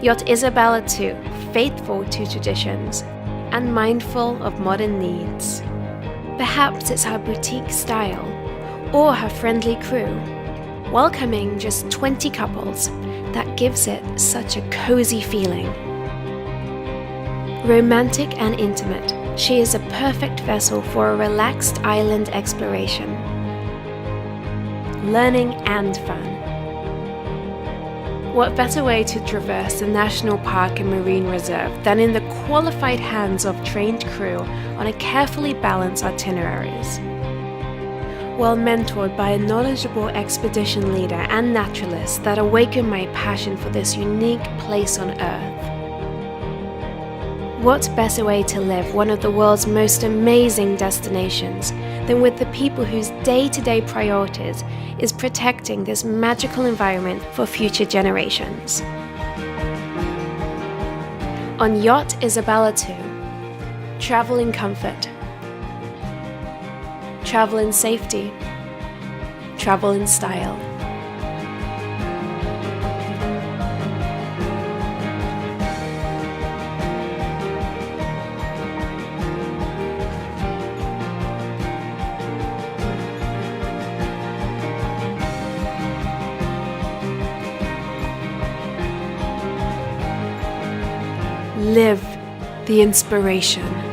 Yacht Isabela too, faithful to traditions and mindful of modern needs. Perhaps it's her boutique style or her friendly crew, welcoming just 20 couples, that gives it such a cozy feeling. Romantic and intimate, she is a perfect vessel for a relaxed island exploration, learning and fun. What better way to traverse the national park and marine reserve than in the qualified hands of trained crew on a carefully balanced itineraries? Well mentored by a knowledgeable expedition leader and naturalist that awakened my passion for this unique place on Earth. What better way to live one of the world's most amazing destinations than with the people whose day-to-day priorities is protecting this magical environment for future generations. On Yacht Isabela 2, travel in comfort, travel in safety, travel in style. Live the inspiration.